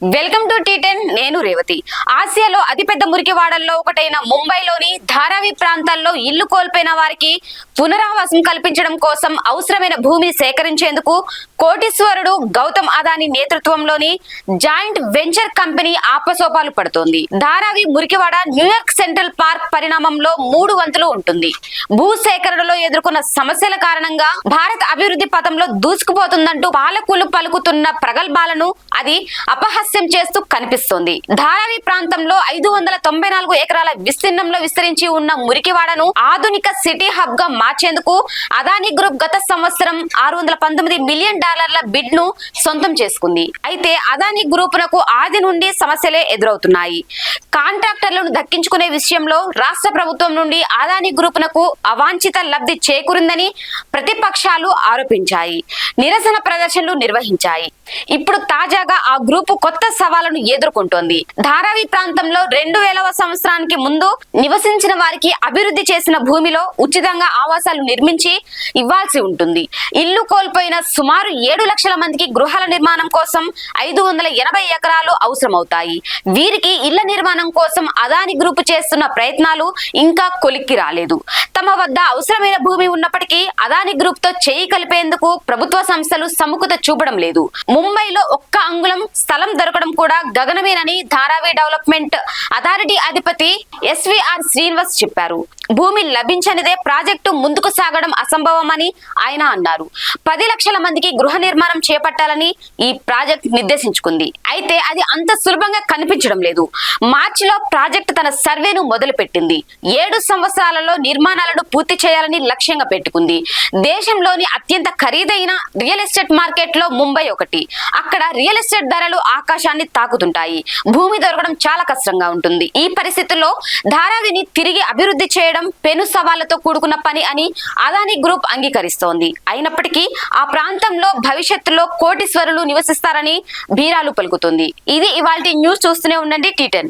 Welcome to టీ10. నేను రేవతి. ఆసియాలో అతిపెద్ద మురికివాడల్లో ఒకటైన ముంబైలోని ధారావి ప్రాంతాల్లో ఇల్లు కోల్పోయిన వారికి పునరావాసం కల్పించడం కోసం అవసరమైన భూమిని సేకరించేందుకు కోటీశ్వరుడు గౌతమ్ అదానీ నేతృత్వంలోని జాయింట్ వెంచర్ కంపెనీ ఆపసోపాలు పడుతోంది. ధారావి మురికివాడ న్యూయార్క్ సెంట్రల్ పార్క్ పరిణామంలో 3 వంతులు ఉంటుంది. భూ సేకరణలో ఎదుర్కొన్న సమస్యల కారణంగా భారత్ అభివృద్ధి పథంలో దూసుకుపోతుందంటూ పాలకులు పలుకుతున్న ప్రగల్భాలను అది అపహాస్యం చేస్తూ కనిపిస్తోంది. ధారావి ప్రాంతంలో 594 ఎకరాల విస్తీర్ణంలో విస్తరించి ఉన్న మురికివాడను ఆధునిక సిటీ హబ్ గా మార్చేందుకు అదానీ గ్రూప్ గత సంవత్సరం $619 మిలియన్ బిడ్ ను సొంతం చేసుకుంది. అయితే అదానీ గ్రూప్ నకు ఆది నుండి సమస్యలే ఎదురవుతున్నాయి. కాంట్రాక్టర్లను దక్కించుకునే విషయంలో రాష్ట్ర ప్రభుత్వం నుండి అదానీ గ్రూప్ నకు అవాంఛిత లబ్ధి చేకూరిందని ప్రతిపక్షాలు ఆరోపించాయి. నిరసన ప్రదర్శనలు నిర్వహించాయి. ఇప్పుడు తాజాగా ఆ గ్రూపు కొత్త సవాళ్లను ఎదుర్కొంటోంది. ధారావి ప్రాంతంలో 2000వ సంవత్సరానికి ముందు నివసించిన వారికి అభివృద్ధి చేసిన భూమిలో ఉచితంగా ఆవాసాలు నిర్మించి ఇవ్వాల్సి ఉంటుంది. ఇల్లు కోల్పోయిన సుమారు 7 లక్షల మందికి గృహాల నిర్మాణం కోసం 580 ఎకరాలు అవసరమవుతాయి. వీరికి ఇళ్ల నిర్మాణం కోసం అదానీ గ్రూప్ చేస్తున్న ప్రయత్నాలు ఇంకా కొలిక్కి రాలేదు. తమ వద్ద అవసరమైన భూమి ఉన్నప్పటికీ అదానీ గ్రూప్ తో చేయి కలిపేందుకు ప్రభుత్వ సంస్థలు సముఖత చూపడం లేదు. ముంబైలో ఒక్క అంగుళం స్థలం దొరకడం కూడా గగనమేనని ధారావి డెవలప్మెంట్ అథారిటీ అధిపతి SVR శ్రీనివాస్ చెప్పారు. భూమి లభించనిదే ప్రాజెక్టు ముందుకు సాగడం అసంభవమని ఆయన అన్నారు. 10 లక్షల మందికి గృహ నిర్మాణం చేపట్టాలని ఈ ప్రాజెక్ట్ నిర్దేశించుకుంది. అయితే అది అంత సులభంగా కనిపించడం లేదు. మార్చిలో ప్రాజెక్టు తన సర్వేను మొదలుపెట్టింది. 7 సంవత్సరాలలో నిర్మాణాలను పూర్తి చేయాలని లక్ష్యంగా పెట్టుకుంది. దేశంలోని అత్యంత ఖరీదైన రియల్ ఎస్టేట్ మార్కెట్ లో ముంబై ఒకటి. అక్కడ రియల్ ఎస్టేట్ ధరలు ఆకాశాన్ని తాకుతుంటాయి. భూమి దొరకడం చాలా కష్టంగా ఉంటుంది. ఈ పరిస్థితుల్లో ధారావిని తిరిగి అభివృద్ధి చేయడం పెను సవాళ్లతో కూడుకున్న పని అని అదానీ గ్రూప్ అంగీకరిస్తోంది. అయినప్పటికీ ఆ ప్రాంతంలో భవిష్యత్తులో కోటీశ్వరులు నివసిస్తారని బీరాలు పలుకుతుంది. ఇది ఇవాల్టి న్యూస్. చూస్తూనే ఉండండి టీ10.